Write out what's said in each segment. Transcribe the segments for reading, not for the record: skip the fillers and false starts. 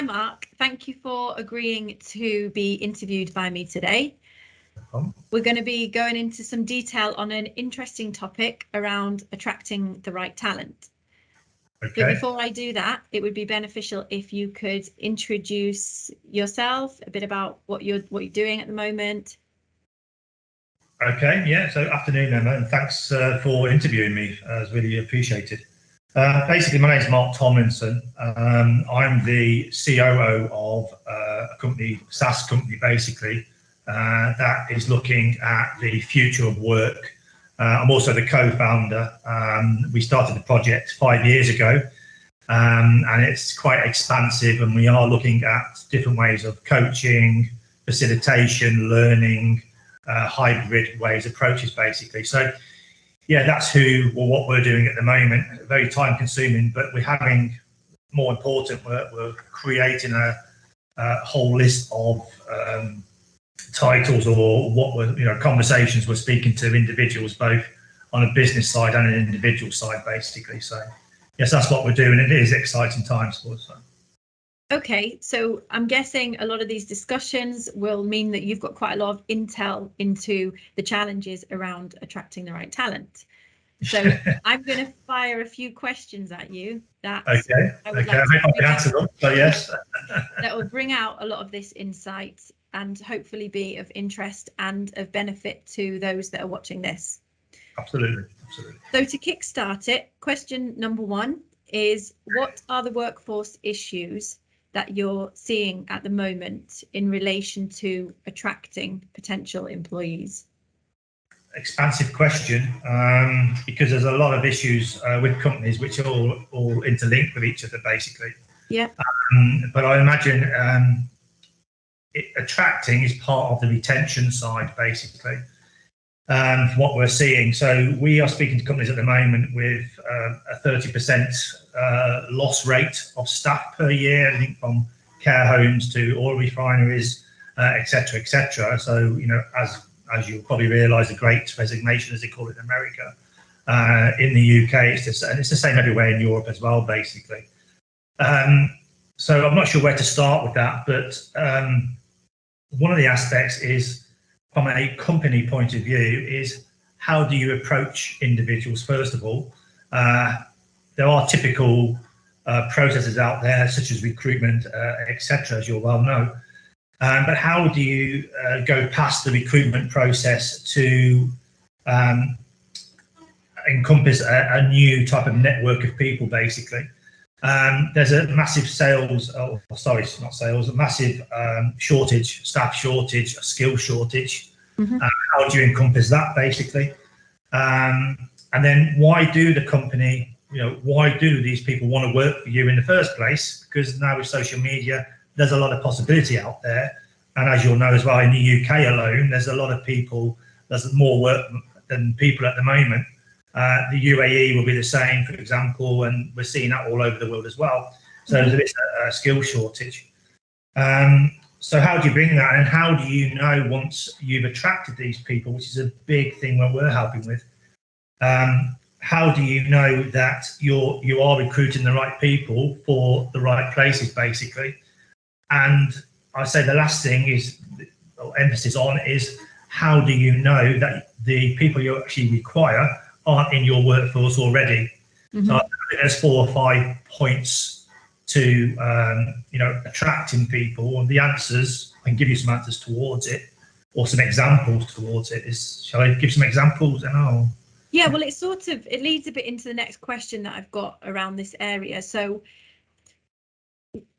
Hi, Mark. Thank you for agreeing to be interviewed by me today. We're going to be going into some detail on an interesting topic around attracting the right talent. Okay. But before I do that, it would be beneficial if you could introduce yourself, a bit about what you're doing at the moment. Okay, yeah, so afternoon, Emma, and thanks for interviewing me. It's really appreciated. Basically, my name is Mark Tomlinson. I'm the COO of a company, SaaS company, basically, that is looking at the future of work. I'm also the co-founder. We started the project 5 years ago, and it's quite expansive, and we are looking at different ways of coaching, facilitation, learning, hybrid ways, approaches, basically. So, yeah, that's what we're doing at the moment. Very time consuming, but we're having, more important, we're creating a whole list of titles or conversations. We're speaking to individuals both on a business side and an individual side, basically. So yes, that's what we're doing. It is exciting times for us. Okay, so I'm guessing a lot of these discussions will mean that you've got quite a lot of intel into the challenges around attracting the right talent. So I'm going to fire a few questions at you that I hope I can answer them. So yes, that will bring out a lot of this insight and hopefully be of interest and of benefit to those that are watching this. Absolutely, absolutely. So to kickstart it, question number one is, what are the workforce issues that you're seeing at the moment in relation to attracting potential employees? Expansive question, because there's a lot of issues with companies which are all interlinked with each other, basically. Yeah. But I imagine attracting is part of the retention side, basically, from what we're seeing. So we are speaking to companies at the moment with a 30% loss rate of staff per year, I think, from care homes to oil refineries, etc., etc. So, as you'll probably realise, the Great Resignation, as they call it in America, in the UK, and it's the same everywhere in Europe as well, basically. So I'm not sure where to start with that, but one of the aspects is, from a company point of view, is how do you approach individuals? First of all, there are typical processes out there, such as recruitment, etc., as you'll well know. But how do you go past the recruitment process to encompass a new type of network of people, basically? There's a massive a massive shortage, staff shortage, a skill shortage. Mm-hmm. How do you encompass that, basically? And then why do these people want to work for you in the first place? Because now with social media, there's a lot of possibility out there. And as you'll know as well, in the UK alone, there's a lot of people, there's more work than people at the moment. The UAE will be the same, for example, and we're seeing that all over the world as well. So there's a bit of a skill shortage. So how do you bring that, and how do you know once you've attracted these people, which is a big thing that we're helping with, how do you know that you are recruiting the right people for the right places, basically? And I say the last thing is, or emphasis on, is how do you know that the people you actually require aren't in your workforce already? Mm-hmm. So I think there's 4 or 5 points to attracting people, and the answers, I can give you some answers towards it, or some examples towards it. Shall I give some examples? Yeah, well, it leads a bit into the next question that I've got around this area. So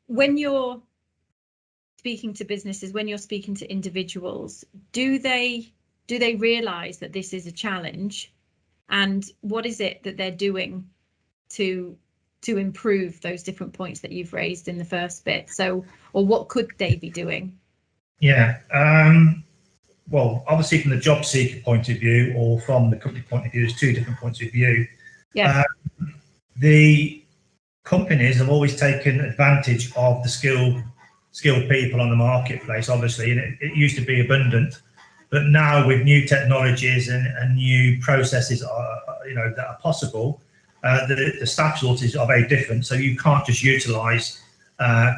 when you're speaking to businesses, when you're speaking to individuals, do they realise that this is a challenge, and what is it that they're doing to improve those different points that you've raised in the first bit? So, or what could they be doing? Yeah, well, obviously from the job seeker point of view, or from the company point of view, there's 2 different points of view. Yeah. The companies have always taken advantage of the skilled people on the marketplace, obviously, and it used to be abundant, but now with new technologies and new processes that are possible, the staff shortages are very different. So you can't just utilise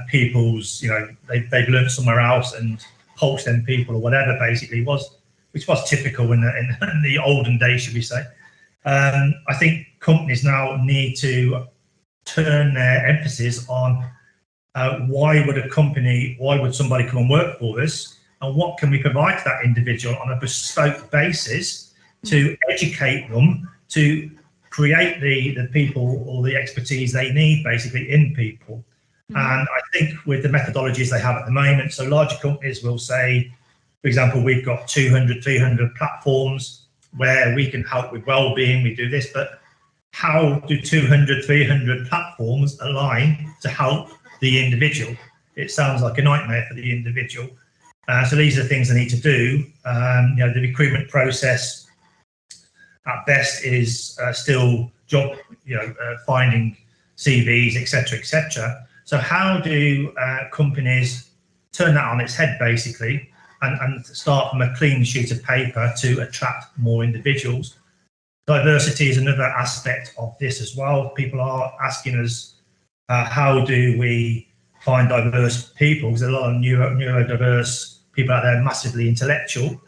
people's, they've learned somewhere else and poach them people or whatever, basically, which was typical in the olden days, should we say. I think companies now need to turn their emphasis on why would somebody come and work for us, and what can we provide to that individual on a bespoke basis to educate them to create the people or the expertise they need, basically, in people. And I think with the methodologies they have at the moment, so larger companies will say, for example, we've got 200, 300 platforms where we can help with well-being, we do this, but how do 200, 300 platforms align to help the individual? It sounds like a nightmare for the individual. So these are the things they need to do. The recruitment process at best is still job, finding CVs, etc., etc. So how do companies turn that on its head, basically, and start from a clean sheet of paper to attract more individuals? Diversity is another aspect of this as well. People are asking us, how do we find diverse people? Because a lot of neurodiverse people out there, massively intellectual,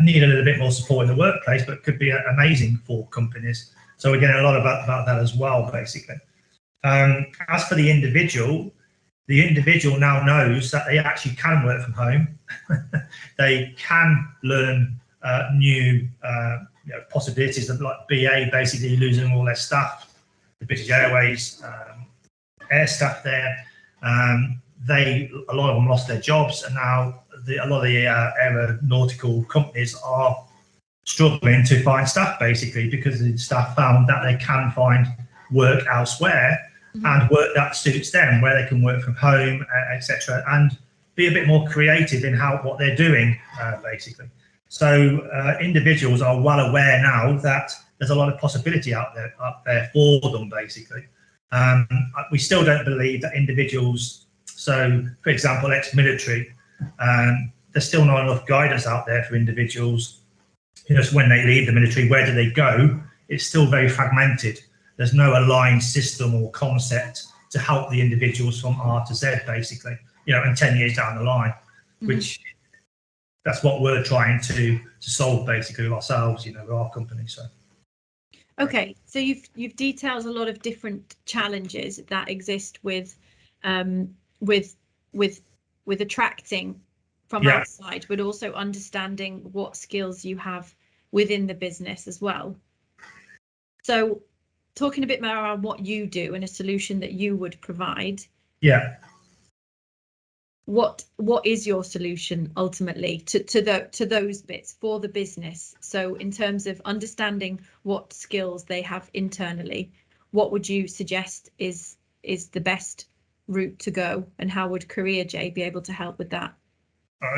need a little bit more support in the workplace, but could be amazing for companies. So we're getting a lot about that as well, basically. As for the individual now knows that they actually can work from home. They can learn new possibilities of, like BA basically losing all their staff, the British Airways air staff there. A lot of them lost their jobs, and now a lot of the aeronautical companies are struggling to find staff, basically, because the staff found that they can find work elsewhere and work that suits them, where they can work from home, etc., and be a bit more creative in what they're doing, basically. So individuals are well aware now that there's a lot of possibility up there for them, basically. We still don't believe that individuals, so for example, ex-military, there's still not enough guidance out there for individuals. So when they leave the military, where do they go? It's still very fragmented. There's no aligned system or concept to help the individuals from R to Z, basically, and 10 years down the line, which that's what we're trying to solve, basically, ourselves, with our company. So. Okay, so you've detailed a lot of different challenges that exist with attracting from outside, but also understanding what skills you have within the business as well. So talking a bit more around what you do and a solution that you would provide. Yeah. What is your solution ultimately to those bits for the business? So in terms of understanding what skills they have internally, what would you suggest is the best route to go, and how would CareerJ be able to help with that?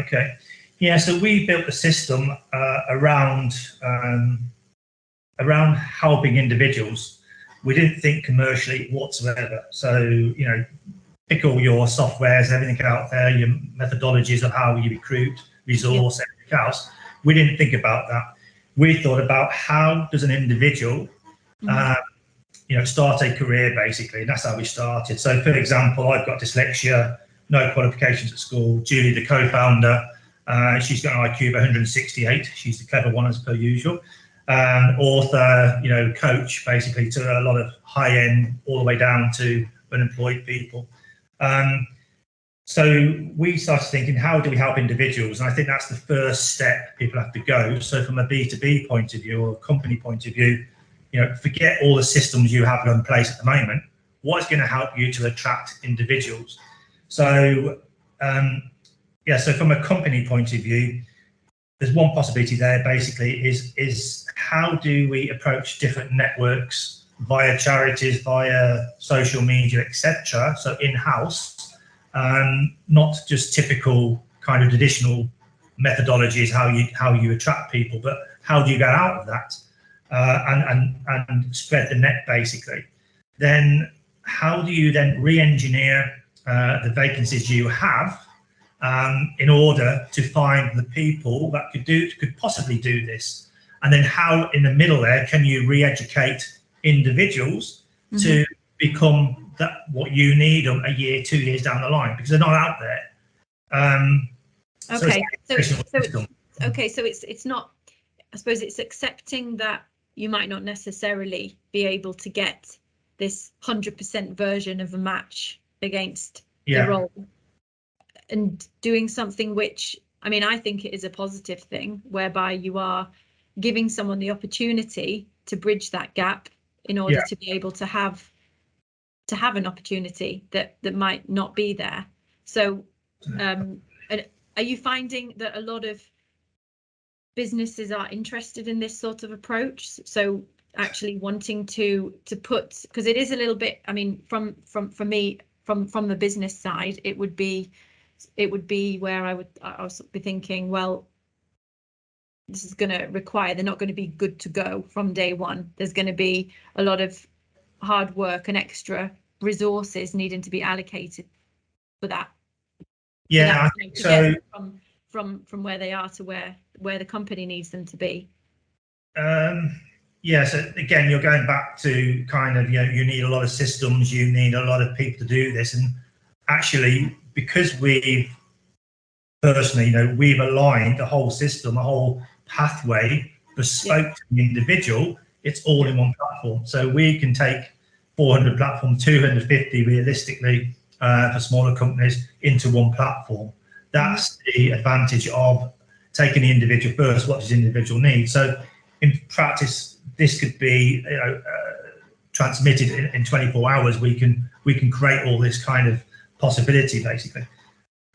Okay. Yeah, so we built a system around helping individuals. We didn't think commercially whatsoever. So, pick all your softwares, everything out there, your methodologies of how you recruit, resource, everything else. We didn't think about that. We thought about how does an individual, start a career, basically, and that's how we started. So, for example, I've got dyslexia, no qualifications at school. Julie, the co-founder, she's got an IQ of 168. She's the clever one, as per usual. Author, coach, basically, to a lot of high-end, all the way down to unemployed people. So we started thinking, how do we help individuals? And I think that's the first step people have to go. So from a B2B point of view or a company point of view, forget all the systems you have in place at the moment. What is going to help you to attract individuals? So, so from a company point of view, there's one possibility there, basically, is how do we approach different networks via charities, via social media, etc. So in-house, not just typical kind of traditional methodologies, how you attract people, but how do you get out of that and spread the net, basically. Then how do you then re-engineer the vacancies you have in order to find the people that could possibly do this, and then how in the middle there can you re-educate individuals to become what you need a year, 2 years down the line, because they're not out there. Okay, so it's not, I suppose it's accepting that you might not necessarily be able to get this 100% version of a match against the role, and doing something which, I mean, I think it is a positive thing, whereby you are giving someone the opportunity to bridge that gap in order to be able to have an opportunity that might not be there. So and are you finding that a lot of businesses are interested in this sort of approach? So actually wanting to put, because it is a little bit, I mean, from me, from the business side, it would be where I was be thinking, well, this is going to require, they're not going to be good to go from day one. There's going to be a lot of hard work and extra resources needing to be allocated for that. Yeah, so from where they are to where the company needs them to be. Yeah, so again, you're going back to kind of, you need a lot of systems, you need a lot of people to do this, and actually, because we've personally, we've aligned the whole system, the whole pathway bespoke to the individual. It's all in one platform, so we can take 400 platforms, 250 realistically for smaller companies into one platform. That's the advantage of taking the individual first. What does the individual need? So in practice, this could be transmitted in 24 hours. We can create all this kind of possibility, basically.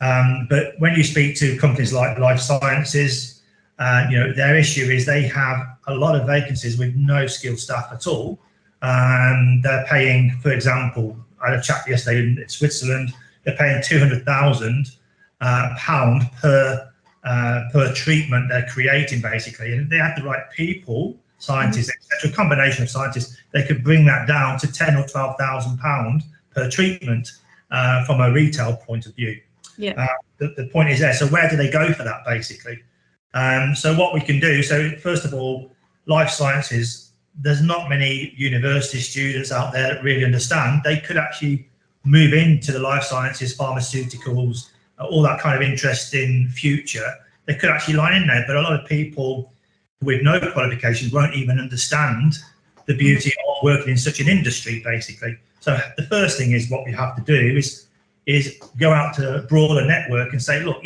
But when you speak to companies like life sciences, their issue is they have a lot of vacancies with no skilled staff at all. They're paying, for example, I had a chat yesterday in Switzerland. They're paying £200,000 per treatment they're creating, basically. And if they had the right people, scientists, etc., a combination of scientists, they could bring that down to £10,000 or £12,000 per treatment from a retail point of view. The point is there. So where do they go for that, basically? So what we can do, so first of all, life sciences, there's not many university students out there that really understand. They could actually move into the life sciences, pharmaceuticals, all that kind of interesting future. They could actually line in there, but a lot of people with no qualifications won't even understand the beauty of working in such an industry, basically. So the first thing is what we have to do is go out to a broader network and say, look,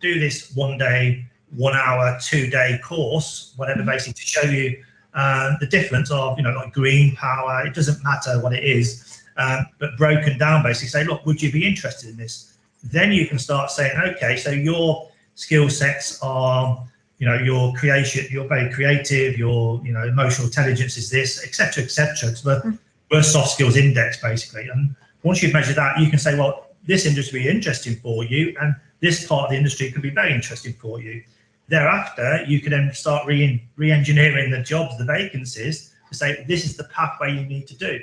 do this 1 day, 1 hour, 2 day course, whatever, basically, to show you the difference of, like green power. It doesn't matter what it is, but broken down, basically say, look, would you be interested in this? Then you can start saying, okay, so your skill sets are, your creation, you're very creative, your, emotional intelligence is this, etc., etc. So we're soft skills index, basically. And once you've measured that, you can say, well, this industry is interesting for you, and this part of the industry can be very interesting for you. Thereafter, you can then start re-engineering the jobs, the vacancies, to say this is the pathway you need to do.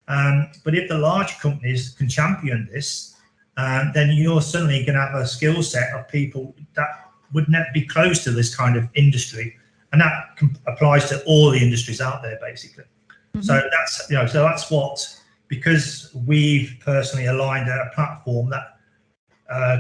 But if the large companies can champion this, then you're suddenly going to have a skill set of people that would never be close to this kind of industry, and that applies to all the industries out there, basically. So that's so that's what, because we've personally aligned a platform that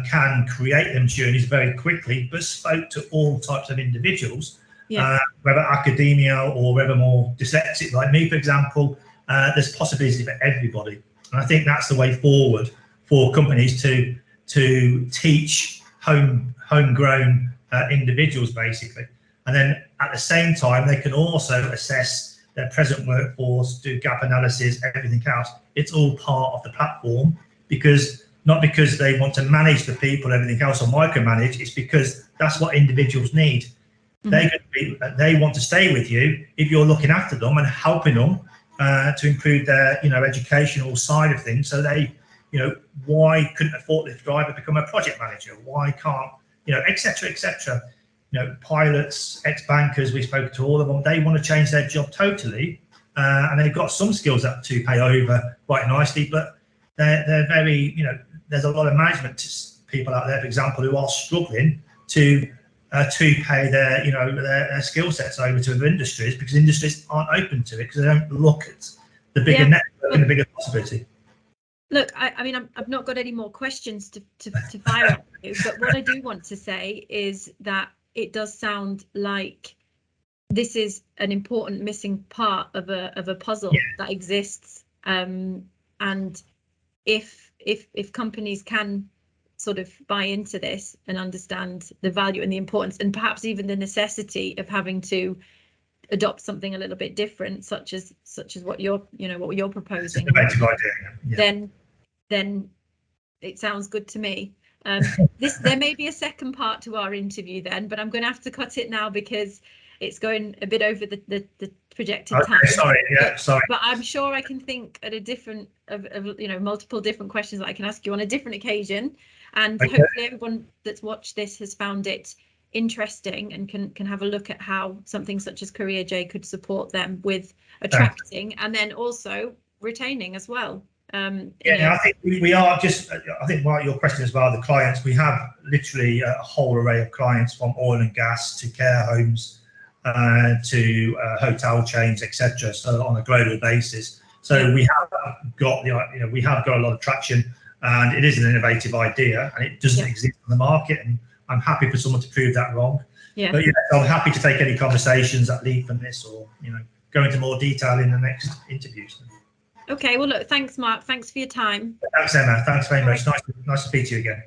can create them journeys very quickly, bespoke to all types of individuals, whether academia or whether more dyslexic like me, for example. There's possibility for everybody, and I think that's the way forward for companies to teach homegrown individuals, basically. And then at the same time, they can also assess their present workforce, do gap analysis, everything else. It's all part of the platform, not because they want to manage the people, everything else, or micromanage. It's because that's what individuals need. They want to stay with you if you're looking after them and helping them to improve their, educational side of things. So they, why couldn't a forklift driver become a project manager? Why can't, etc., etc. Pilots, ex-bankers, we spoke to all of them. They want to change their job totally, and they've got some skills that to pay over quite nicely, but they're very, there's a lot of management people out there, for example, who are struggling to pay their, their skill sets over to other industries, because industries aren't open to it, because they don't look at the bigger network and the bigger possibility. Look, I mean, I've not got any more questions to fire at you, but what I do want to say is that it does sound like this is an important missing part of a puzzle that exists. And if companies can sort of buy into this and understand the value and the importance, and perhaps even the necessity of having to adopt something a little bit different, such as what you're proposing, then it sounds good to me. There may be a second part to our interview then, but I'm going to have to cut it now because it's going a bit over the projected time. Sorry. But I'm sure I can think at a different multiple different questions that I can ask you on a different occasion, and hopefully everyone that's watched this has found it interesting and can have a look at how something such as CareerJ could support them with attracting and then also retaining as well. I think we are just, I think while your question as well, the clients, we have literally a whole array of clients from oil and gas to care homes to hotel chains, etc. So on a global basis. So we have got we have got a lot of traction, and it is an innovative idea, and it doesn't exist on the market. And I'm happy for someone to prove that wrong. But I'm happy to take any conversations that lead from this, or go into more detail in the next interviews. Okay, well, look, thanks, Mark. Thanks for your time. Thanks, Emma. Thanks very much. Nice to speak to you again.